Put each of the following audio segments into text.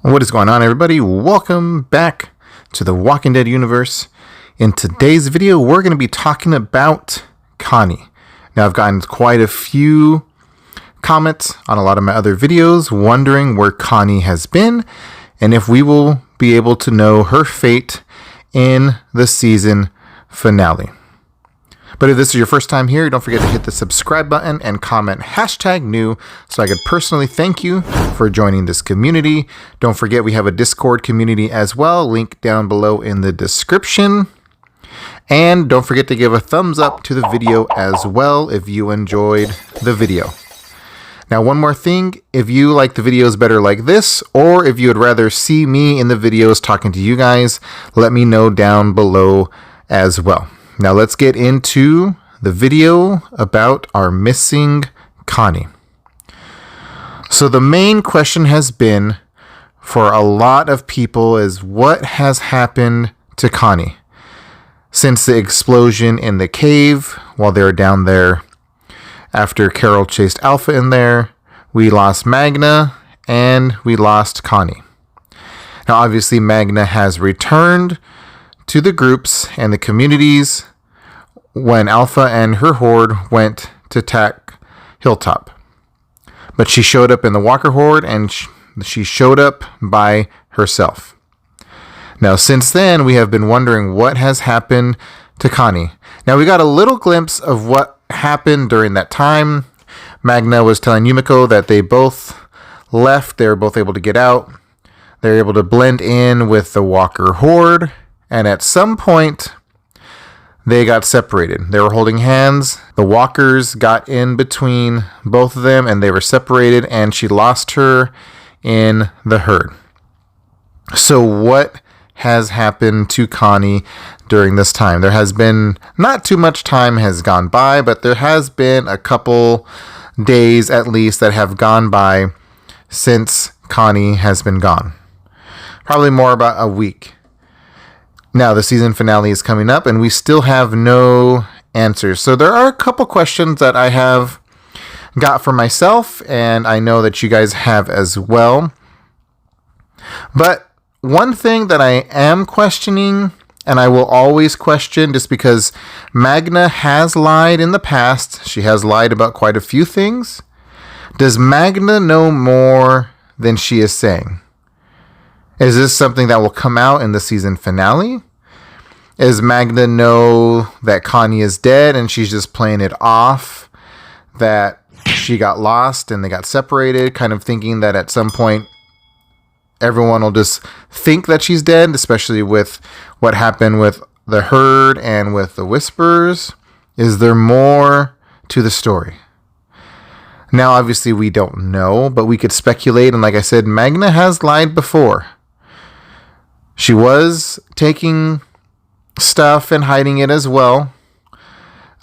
What is going on, everybody? Welcome back to the Walking Dead universe. In today's video, we're going to be talking about Connie. Now, I've gotten quite a few comments on a lot of my other videos wondering where Connie has been and if we will be able to know her fate in the season finale. But if this is your first time here, don't forget to hit the subscribe button and comment #new so I could personally thank you for joining this community. Don't forget we have a Discord community as well, link down below in the description. And don't forget to give a thumbs up to the video as well if you enjoyed the video. Now, one more thing, if you like the videos better like this, or if you would rather see me in the videos talking to you guys, let me know down below as well. Now let's get into the video about our missing Connie. So the main question has been for a lot of people is what has happened to Connie since the explosion in the cave while they were down there. After Carol chased Alpha in there, we lost Magna and we lost Connie. Now obviously Magna has returned to the groups and the communities when Alpha and her horde went to attack Hilltop. But she showed up in the Walker horde and she showed up by herself. Now since then we have been wondering what has happened to Connie. Now we got a little glimpse of what happened during that time. Magna was telling Yumiko that they both left. They were both able to get out. They were able to blend in with the Walker horde. And at some point, they got separated. They were holding hands. The walkers got in between both of them and they were separated, and she lost her in the herd. So what has happened to Connie during this time? There has been not too much time has gone by, but there has been a couple days at least that have gone by since Connie has been gone. Probably more about a week. Now, the season finale is coming up, and we still have no answers. So there are a couple questions that I have got for myself, and I know that you guys have as well. But one thing that I am questioning, and I will always question just because Magna has lied in the past. She has lied about quite a few things. Does Magna know more than she is saying? Is this something that will come out in the season finale? Does Magna know that Connie is dead and she's just playing it off, that she got lost and they got separated, kind of thinking that at some point everyone will just think that she's dead, especially with what happened with the herd and with the whispers? Is there more to the story? Now, obviously, we don't know, but we could speculate. And like I said, Magna has lied before. She was taking stuff and hiding it as well.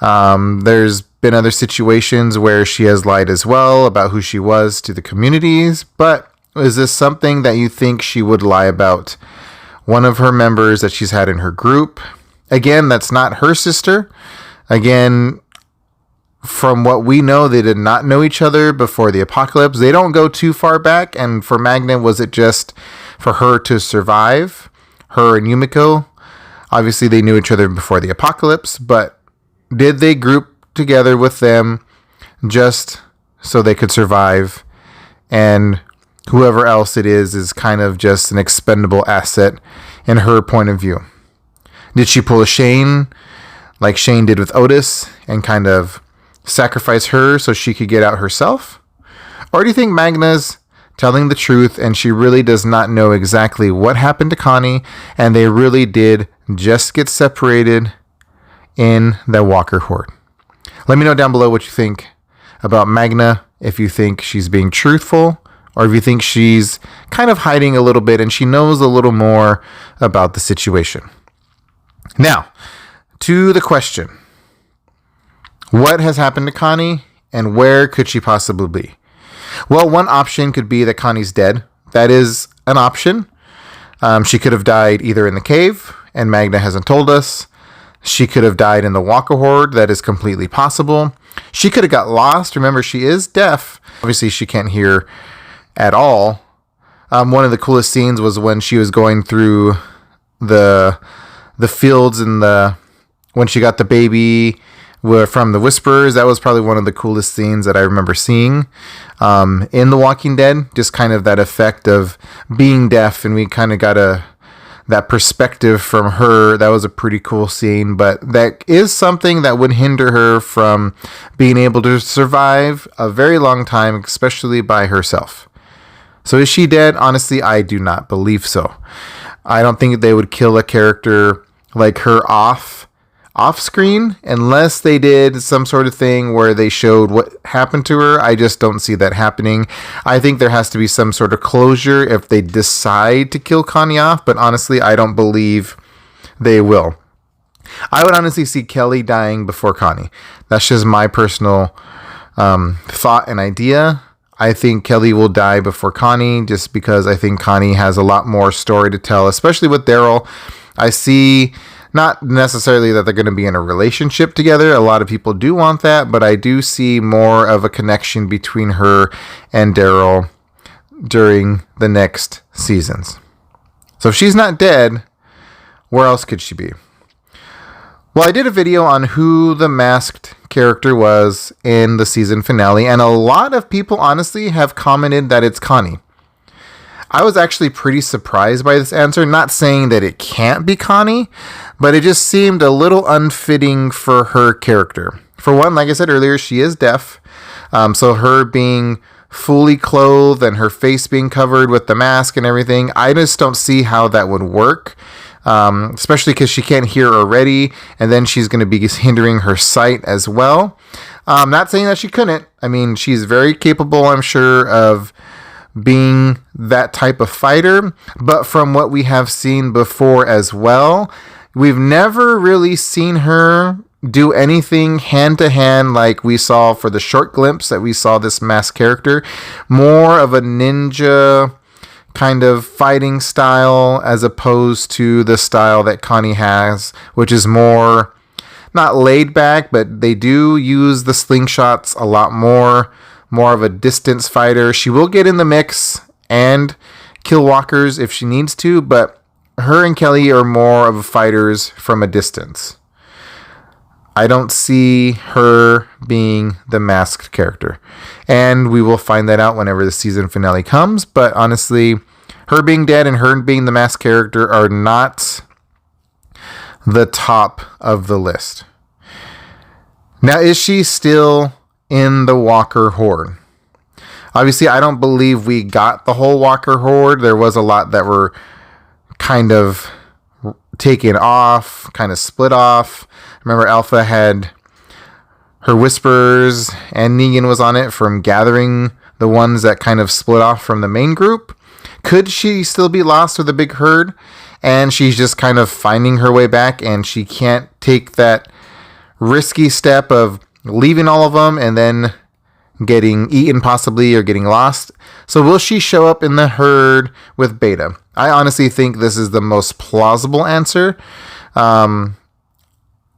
There's been other situations where she has lied as well about who she was to the communities. But is this something that you think she would lie about one of her members that she's had in her group? Again, that's not her sister. Again, from what we know, they did not know each other before the apocalypse. They don't go too far back. And for Magna, was it just for her to survive? Her and Yumiko, obviously they knew each other before the apocalypse, but did they group together with them just so they could survive? And whoever else it is kind of just an expendable asset in her point of view. Did she pull a Shane like Shane did with Otis and kind of sacrifice her so she could get out herself? Or do you think Magna's telling the truth and she really does not know exactly what happened to Connie and they really did just get separated in the Walker horde? Let me know down below what you think about Magna, if you think she's being truthful or if you think she's kind of hiding a little bit and she knows a little more about the situation. Now, to the question, what has happened to Connie and where could she possibly be? Well, one option could be that Connie's dead. That is an option. She could have died either in the cave, and Magna hasn't told us. She could have died in the Walker horde. That is completely possible. She could have got lost. Remember, she is deaf. Obviously, she can't hear at all. One of the coolest scenes was when she was going through the fields and when she got the baby from the Whisperers. That was probably one of the coolest scenes that I remember seeing in The Walking Dead. Just kind of that effect of being deaf, and we kind of got that perspective from her. That was a pretty cool scene, but that is something that would hinder her from being able to survive a very long time, especially by herself. So is she dead? Honestly, I do not believe so. I don't think they would kill a character like her off screen unless they did some sort of thing where they showed what happened to her. I just don't see that happening. I think there has to be some sort of closure if they decide to kill Connie off, but honestly, I don't believe they will. I would honestly see Kelly dying before Connie. That's just my personal thought and idea. I think Kelly will die before Connie just because I think Connie has a lot more story to tell, especially with Daryl. I see not necessarily that they're going to be in a relationship together. A lot of people do want that, but I do see more of a connection between her and Daryl during the next seasons. So if she's not dead, where else could she be? Well, I did a video on who the masked character was in the season finale, and a lot of people honestly have commented that it's Connie. I was actually pretty surprised by this answer, not saying that it can't be Connie, but it just seemed a little unfitting for her character. For one, like I said earlier, she is deaf, so her being fully clothed and her face being covered with the mask and everything, I just don't see how that would work. Especially because she can't hear already, and then she's going to be hindering her sight as well. Not saying that she couldn't. I mean, she's very capable, I'm sure, of being that type of fighter. But from what we have seen before as well, we've never really seen her do anything hand-to-hand like we saw for the short glimpse that we saw this masked character. More of a ninja kind of fighting style as opposed to the style that Connie has, which is more not laid back, but they do use the slingshots a lot more of a distance fighter. She will get in the mix and kill walkers if she needs to, but her and Kelly are more of fighters from a distance. I don't see her being the masked character. And we will find that out whenever the season finale comes. But honestly, her being dead and her being the masked character are not the top of the list. Now, is she still in the Walker Horde? Obviously, I don't believe we got the whole Walker Horde. There was a lot that were kind of taken off, kind of split off. Remember, Alpha had her Whisperers, and Negan was on it from gathering the ones that kind of split off from the main group. Could she still be lost with a big herd, and she's just kind of finding her way back, and she can't take that risky step of leaving all of them and then getting eaten possibly or getting lost? So will she show up in the herd with Beta? I honestly think this is the most plausible answer.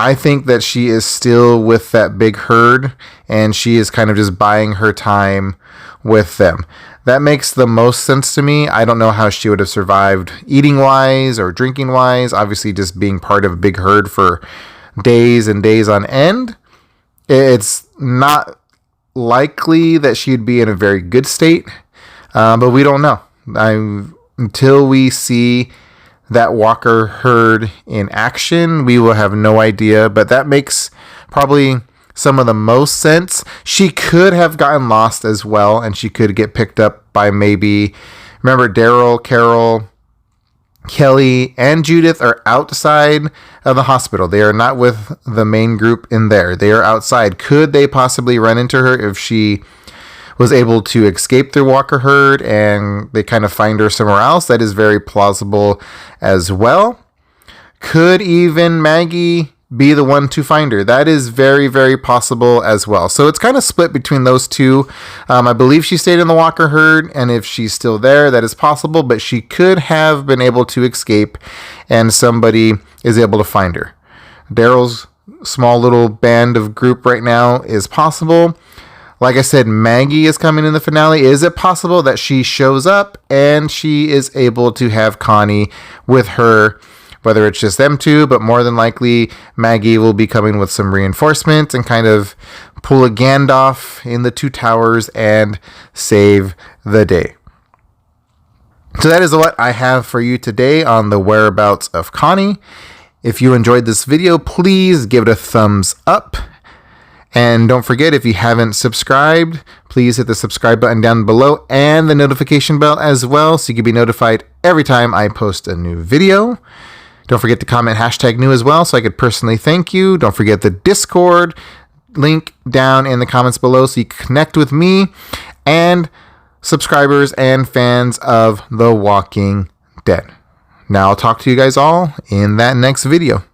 I think that she is still with that big herd, and she is kind of just buying her time with them. That makes the most sense to me. I don't know how she would have survived eating-wise or drinking-wise. Obviously, just being part of a big herd for days and days on end. It's not likely that she'd be in a very good state, but we don't know. Until we see that Walker herd in action, we will have no idea, but that makes probably some of the most sense. She could have gotten lost as well, and she could get picked up by maybe, remember, Daryl, Carol, Kelly, and Judith are outside of the hospital. They are not with the main group in there. They are outside. Could they possibly run into her if she was able to escape the Walker herd and they kind of find her somewhere else? That is very plausible as well. Could even Maggie be the one to find her? That is very, very possible as well. So it's kind of split between those two. I believe she stayed in the Walker herd, and if she's still there, that is possible, but she could have been able to escape and somebody is able to find her. Daryl's small little band of group right now is possible. Like I said, Maggie is coming in the finale. Is it possible that she shows up and she is able to have Connie with her, whether it's just them two, but more than likely Maggie will be coming with some reinforcements and kind of pull a Gandalf in the Two Towers and save the day. So that is what I have for you today on the whereabouts of Connie. If you enjoyed this video, please give it a thumbs up. And don't forget, if you haven't subscribed, please hit the subscribe button down below and the notification bell as well, so you can be notified every time I post a new video. Don't forget to comment #new as well, so I could personally thank you. Don't forget the Discord link down in the comments below, so you can connect with me and subscribers and fans of The Walking Dead. Now I'll talk to you guys all in that next video.